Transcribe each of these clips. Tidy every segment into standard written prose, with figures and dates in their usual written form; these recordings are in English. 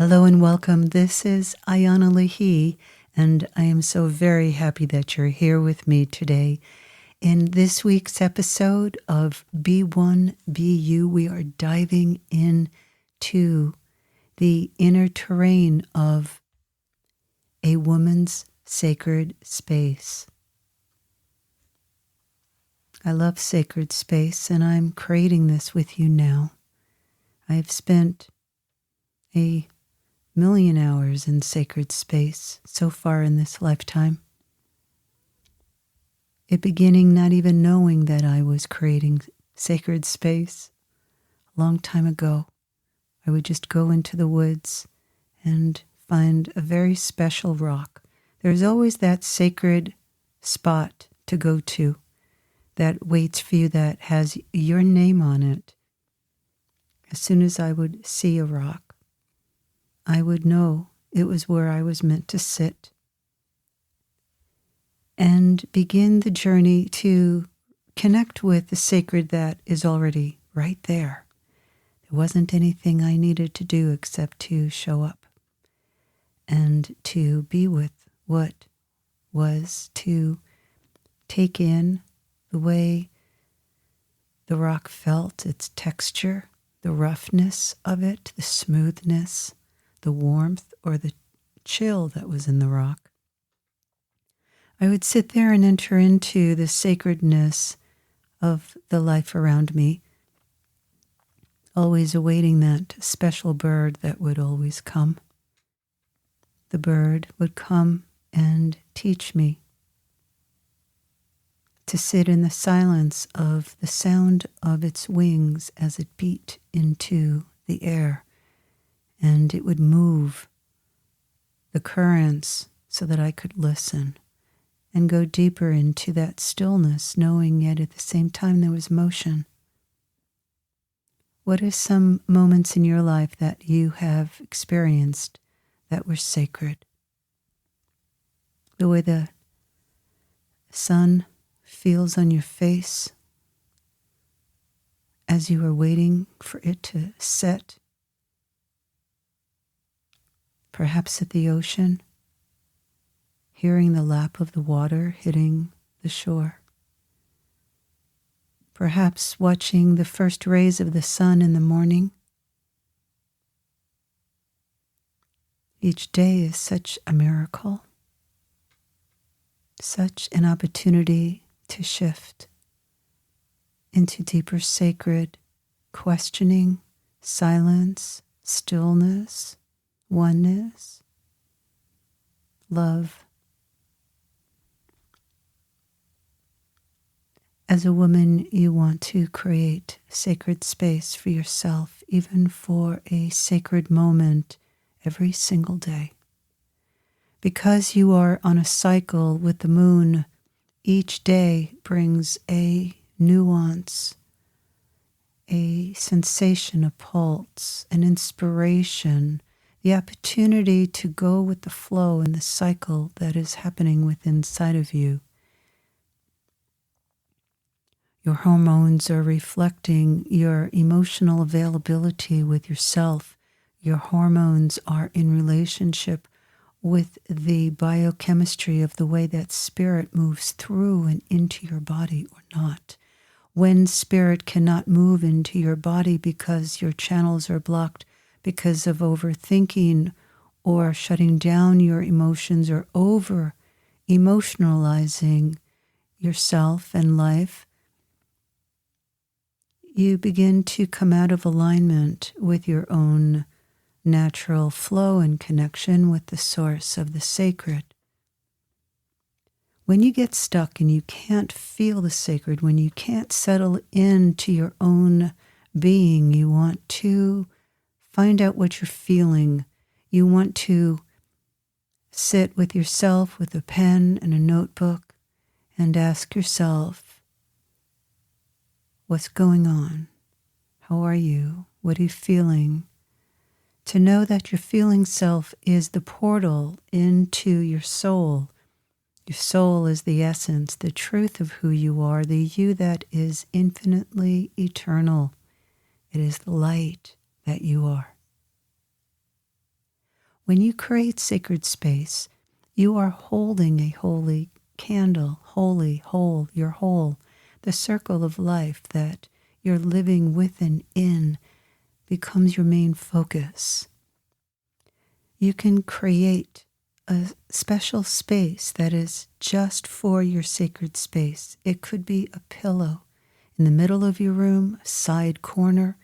Hello and welcome. This is Ayana Leahy, and I am so very happy that you're here with me today. In this week's episode of Be One, Be You, we are diving into the inner terrain of a woman's sacred space. I love sacred space, and I'm creating this with you now. I've spent a million hours in sacred space so far in this lifetime. It beginning not even knowing that I was creating sacred space. A long time ago, I would just go into the woods and find a very special rock. There's always that sacred spot to go to that waits for you, that has your name on it. As soon as I would see a rock, I would know it was where I was meant to sit and begin the journey to connect with the sacred that is already right there. There wasn't anything I needed to do except to show up and to be with what was, to take in the way the rock felt, its texture, the roughness of it, the smoothness, the warmth or the chill that was in the rock. I would sit there and enter into the sacredness of the life around me, always awaiting that special bird that would always come. The bird would come and teach me to sit in the silence of the sound of its wings as it beat into the air. And it would move the currents so that I could listen and go deeper into that stillness, knowing yet at the same time there was motion. What are some moments in your life that you have experienced that were sacred? The way the sun feels on your face as you are waiting for it to set. Perhaps at the ocean, hearing the lap of the water hitting the shore. Perhaps watching the first rays of the sun in the morning. Each day is such a miracle, such an opportunity to shift into deeper sacred questioning, silence, stillness, oneness, love. As a woman, you want to create sacred space for yourself, even for a sacred moment every single day. Because you are on a cycle with the moon, each day brings a nuance, a sensation, a pulse, an inspiration, the opportunity to go with the flow and the cycle that is happening within inside of you. Your hormones are reflecting your emotional availability with yourself. Your hormones are in relationship with the biochemistry of the way that spirit moves through and into your body or not. When spirit cannot move into your body because your channels are blocked, because of overthinking or shutting down your emotions or over-emotionalizing yourself and life, you begin to come out of alignment with your own natural flow and connection with the source of the sacred. When you get stuck and you can't feel the sacred, when you can't settle into your own being, you want to find out what you're feeling. You want to sit with yourself with a pen and a notebook and ask yourself, what's going on? How are you? What are you feeling? To know that your feeling self is the portal into your soul. Your soul is the essence, the truth of who you are, the you that is infinitely eternal. It is the light that you are. When you create sacred space, you are holding a holy candle, holy, whole, you're whole. The circle of life that you're living with and in becomes your main focus. You can create a special space that is just for your sacred space. It could be a pillow in the middle of your room, a side corner.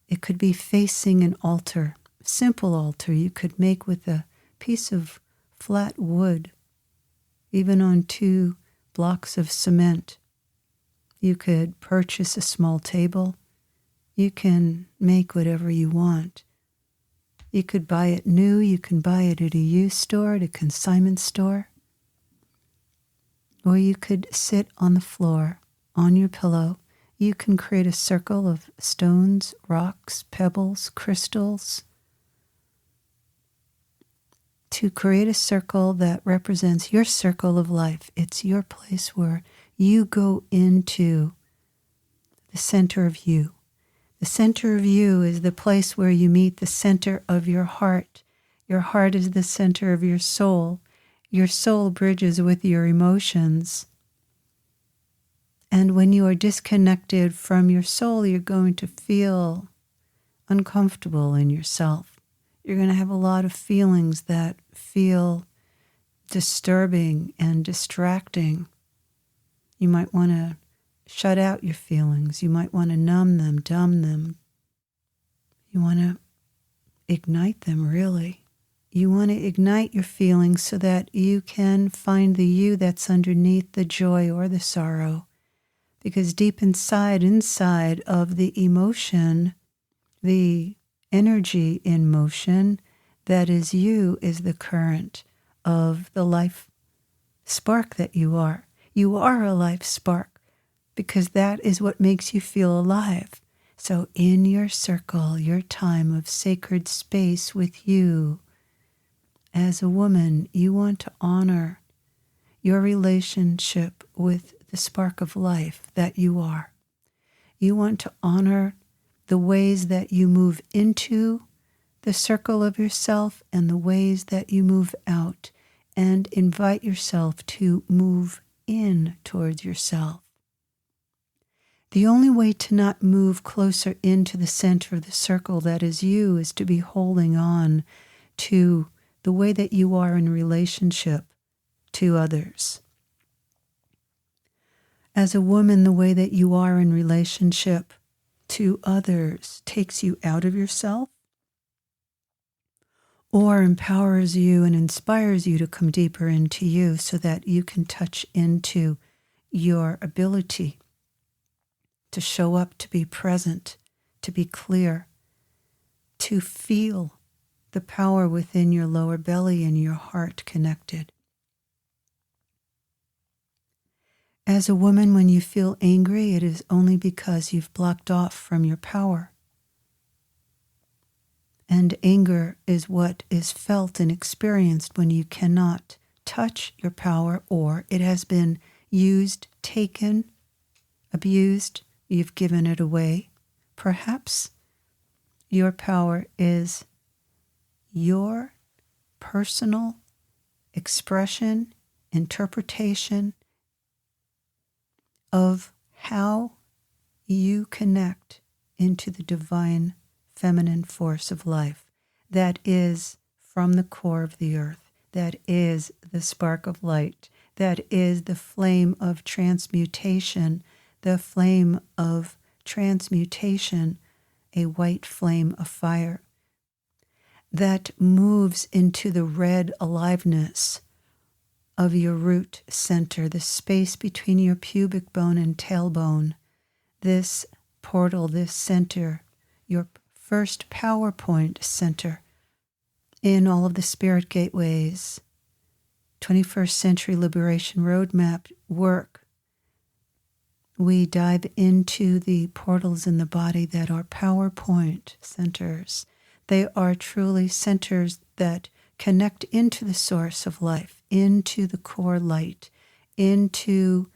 It could be facing an altar, a simple altar you could make with a piece of flat wood, even on 2 blocks of cement. You could purchase a small table. You can make whatever you want. You could buy it new. You can buy it at a used store, at a consignment store. Or you could sit on the floor, on your pillow. You can create a circle of stones, rocks, pebbles, crystals, to create a circle that represents your circle of life. It's your place where you go into the center of you. The center of you is the place where you meet the center of your heart. Your heart is the center of your soul. Your soul bridges with your emotions. And when you are disconnected from your soul, you're going to feel uncomfortable in yourself. You're going to have a lot of feelings that feel disturbing and distracting. You might want to shut out your feelings. You might want to numb them, dumb them. You want to ignite them, really. You want to ignite your feelings so that you can find the you that's underneath the joy or the sorrow. Because deep inside of the emotion, the energy in motion that is you is the current of the life spark that you are. You are a life spark because that is what makes you feel alive. So in your circle, your time of sacred space with you, as a woman, you want to honor your relationship with the spark of life that you are. You want to honor the ways that you move into the circle of yourself and the ways that you move out, and invite yourself to move in towards yourself. The only way to not move closer into the center of the circle that is you is to be holding on to the way that you are in relationship to others. As a woman, the way that you are in relationship to others takes you out of yourself or empowers you and inspires you to come deeper into you so that you can touch into your ability to show up, to be present, to be clear, to feel the power within your lower belly and your heart connected. As a woman, when you feel angry, it is only because you've blocked off from your power. And anger is what is felt and experienced when you cannot touch your power, or it has been used, taken, abused, you've given it away. Perhaps your power is your personal expression, interpretation of how you connect into the divine feminine force of life that is from the core of the earth, that is the spark of light, that is the flame of transmutation, the flame of transmutation, a white flame of fire that moves into the red aliveness of your root center, the space between your pubic bone and tailbone, this portal, this center, your first PowerPoint center in all of the spirit gateways, 21st Century Liberation Roadmap work. We dive into the portals in the body that are PowerPoint centers. They are truly centers that connect into the source of life, into the core light, into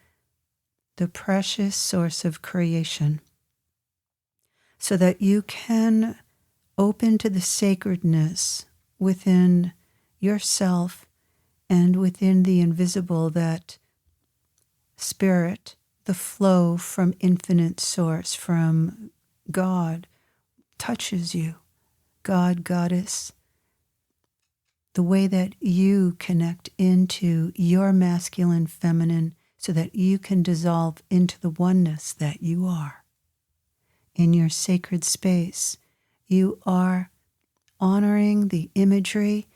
the precious source of creation, so that you can open to the sacredness within yourself and within the invisible, that spirit, the flow from infinite source, from God, touches you. God, Goddess, the way that you connect into your masculine, feminine, so that you can dissolve into the oneness that you are. In your sacred space, you are honoring the imagery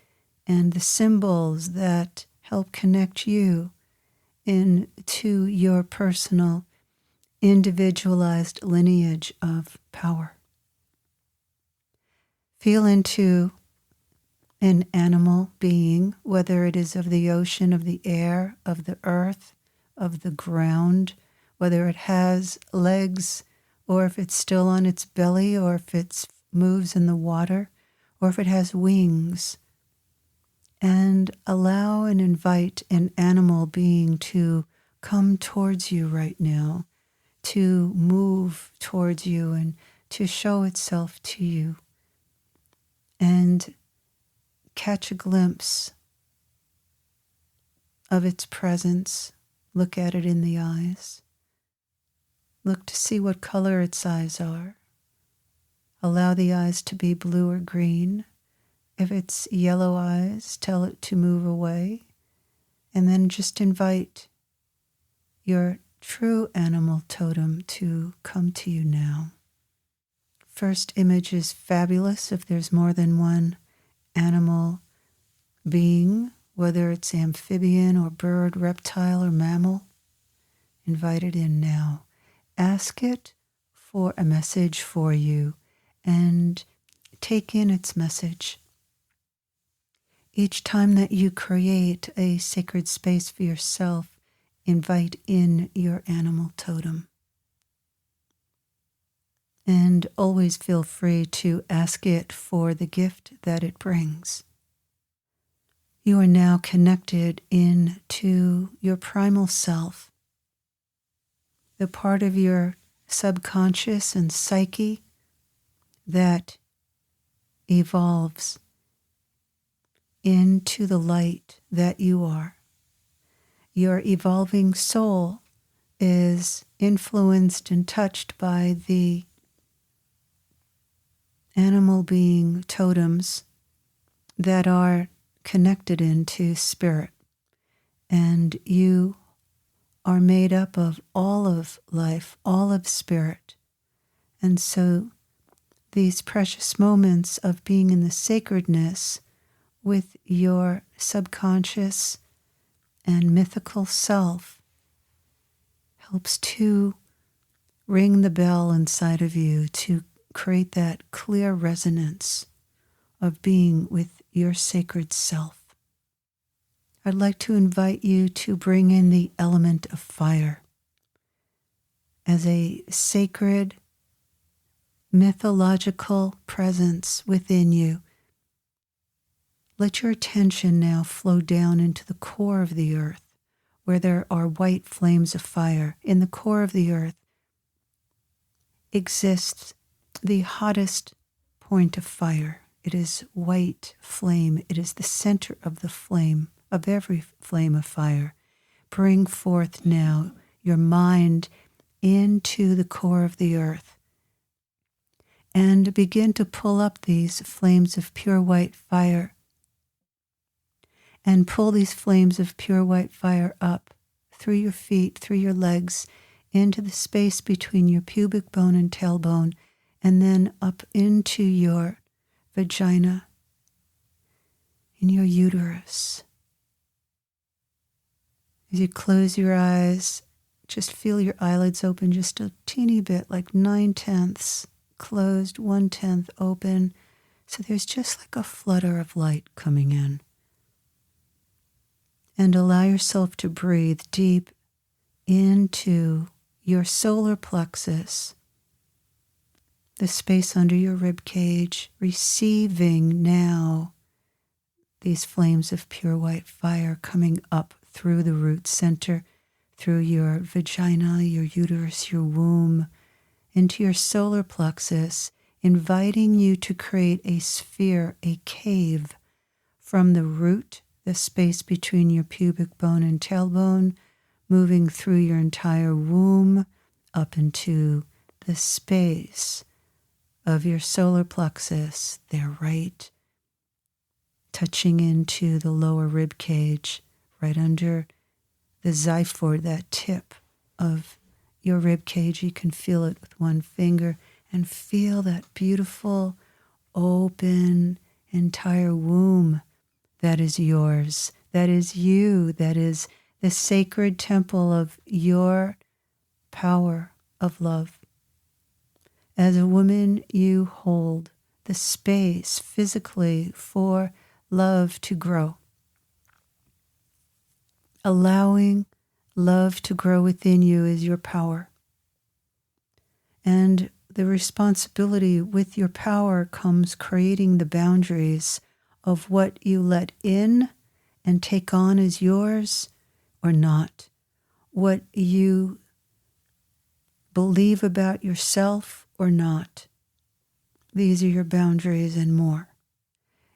and the symbols that help connect you into your personal, individualized lineage of power. Feel into an animal being, whether it is of the ocean, of the air, of the earth, of the ground, whether it has legs or if it's still on its belly, or if it moves in the water, or if it has wings. And allow and invite an animal being to come towards you right now, to move towards you and to show itself to you. And catch a glimpse of its presence. Look at it in the eyes. Look to see what color its eyes are. Allow the eyes to be blue or green. If it's yellow eyes, tell it to move away. And then just invite your true animal totem to come to you now. First image is fabulous if there's more than one animal being, whether it's amphibian or bird, reptile or mammal. Invite it in now. Ask it for a message for you and take in its message. Each time that you create a sacred space for yourself, invite in your animal totem. And always feel free to ask it for the gift that it brings. You are now connected into your primal self, the part of your subconscious and psyche that evolves into the light that you are. Your evolving soul is influenced and touched by the animal being totems that are connected into spirit. And you are made up of all of life, all of spirit. And so these precious moments of being in the sacredness with your subconscious and mythical self helps to ring the bell inside of you to create that clear resonance of being with your sacred self. I'd like to invite you to bring in the element of fire as a sacred, mythological presence within you. Let your attention now flow down into the core of the earth, where there are white flames of fire. In the core of the earth exists the hottest point of fire. It is white flame. It is the center of the flame, of every flame of fire. Bring forth now your mind into the core of the earth and begin to pull up these flames of pure white fire, and pull these flames of pure white fire up through your feet, through your legs, into the space between your pubic bone and tailbone, and then up into your vagina, in your uterus. As you close your eyes, just feel your eyelids open just a teeny bit, like 9/10 closed, 1/10 open. So there's just like a flutter of light coming in. And allow yourself to breathe deep into your solar plexus, the space under your rib cage, receiving now these flames of pure white fire coming up through the root center, through your vagina, your uterus, your womb, into your solar plexus, inviting you to create a sphere, a cave from the root, the space between your pubic bone and tailbone, moving through your entire womb up into the space of your solar plexus, there, right, touching into the lower rib cage, right under the xiphoid, that tip of your rib cage. You can feel it with one finger and feel that beautiful, open, entire womb that is yours, that is you, that is the sacred temple of your power of love. As a woman, you hold the space physically for love to grow. Allowing love to grow within you is your power. And the responsibility with your power comes creating the boundaries of what you let in and take on as yours or not. What you believe about yourself or not. These are your boundaries and more.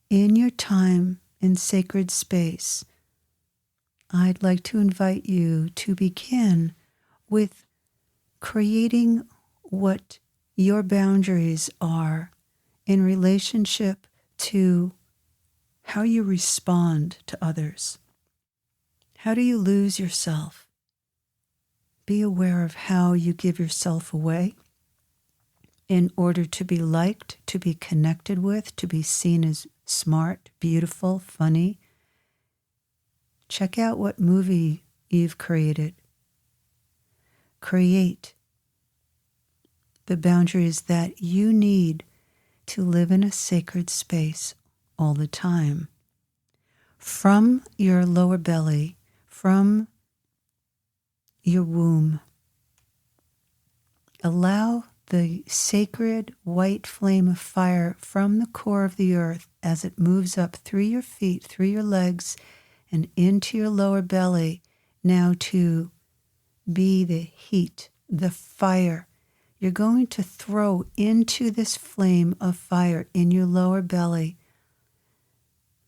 In your time in sacred space, I'd like to invite you to begin with creating what your boundaries are in relationship to how you respond to others. How do you lose yourself? Be aware of how you give yourself away in order to be liked, to be connected with, to be seen as smart, beautiful, funny. Check out what movie you've created. Create the boundaries that you need to live in a sacred space all the time. From your lower belly, from your womb, allow the sacred white flame of fire from the core of the earth as it moves up through your feet, through your legs, and into your lower belly, now to be the heat, the fire. You're going to throw into this flame of fire in your lower belly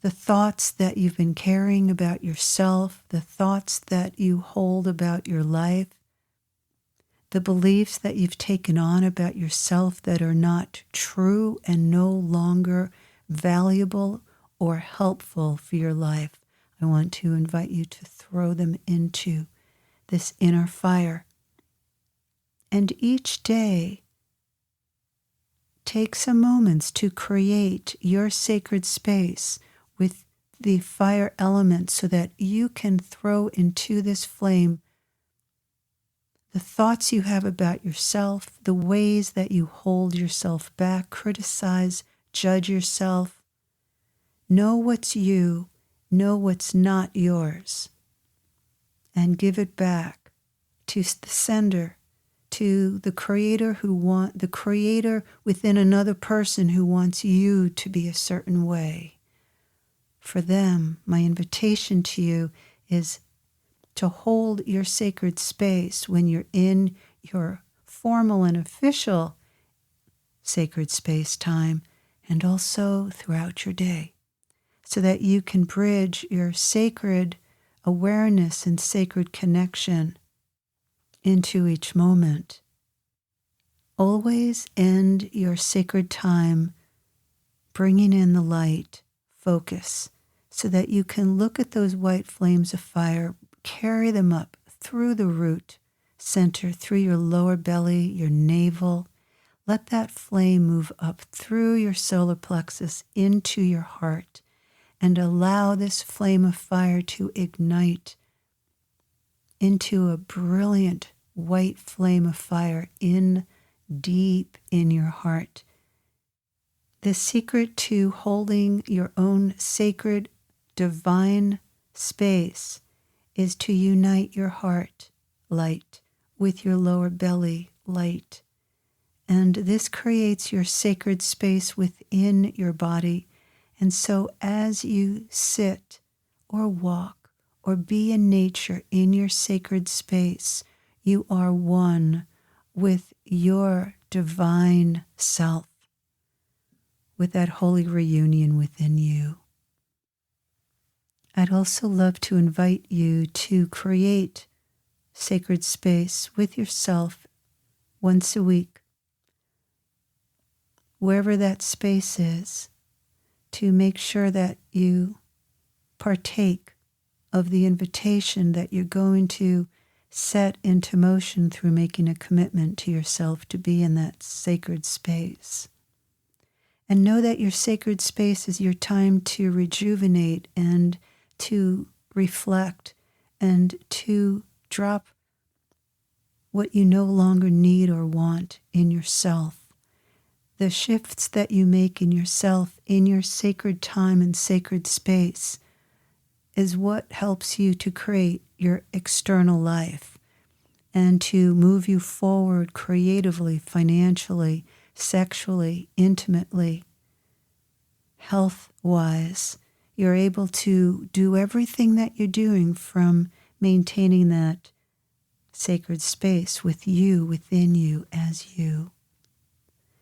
the thoughts that you've been carrying about yourself, the thoughts that you hold about your life, the beliefs that you've taken on about yourself that are not true and no longer valuable or helpful for your life. I want to invite you to throw them into this inner fire. And each day, take some moments to create your sacred space with the fire element so that you can throw into this flame the thoughts you have about yourself, the ways that you hold yourself back, criticize, judge yourself. Know what's you, know what's not yours, and give it back to the sender, to the creator the creator within another person who wants you to be a certain way. For them, my invitation to you is to hold your sacred space when you're in your formal and official sacred space time, and also throughout your day, so that you can bridge your sacred awareness and sacred connection into each moment. Always end your sacred time bringing in the light, focus, so that you can look at those white flames of fire, carry them up through the root center, through your lower belly, your navel. Let that flame move up through your solar plexus into your heart, and allow this flame of fire to ignite into a brilliant white flame of fire deep in your heart. The secret to holding your own sacred, divine space is to unite your heart light with your lower belly light. And this creates your sacred space within your body. And so as you sit or walk or be in nature in your sacred space, you are one with your divine self, with that holy reunion within you. I'd also love to invite you to create sacred space with yourself once a week, wherever that space is, to make sure that you partake of the invitation that you're going to set into motion through making a commitment to yourself to be in that sacred space. And know that your sacred space is your time to rejuvenate and to reflect and to drop what you no longer need or want in yourself. The shifts that you make in yourself, in your sacred time and sacred space, is what helps you to create your external life and to move you forward creatively, financially, sexually, intimately, health-wise. You're able to do everything that you're doing from maintaining that sacred space with you, within you, as you,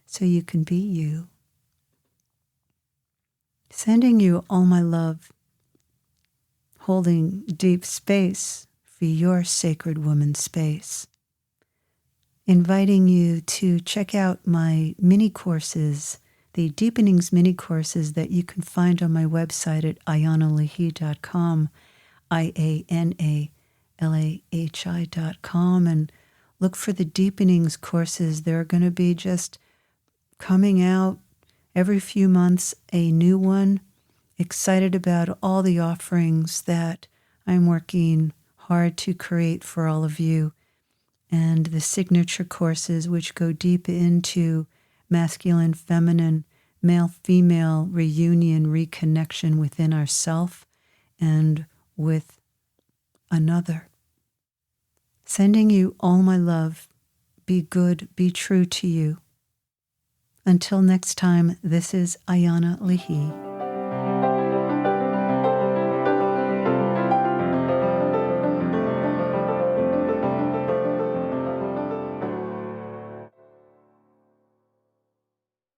so you can be you. Sending you all my love, holding deep space for your sacred woman space. Inviting you to check out my mini courses, the Deepenings mini courses that you can find on my website at ianalahi.com, IANALAHI.com, and look for the Deepenings courses. They're going to be just coming out every few months, a new one. Excited about all the offerings that I'm working hard to create for all of you, and the signature courses which go deep into masculine, feminine, male-female reunion, reconnection within ourself and with another. Sending you all my love. Be good, be true to you. Until next time, this is Ayana Lihi.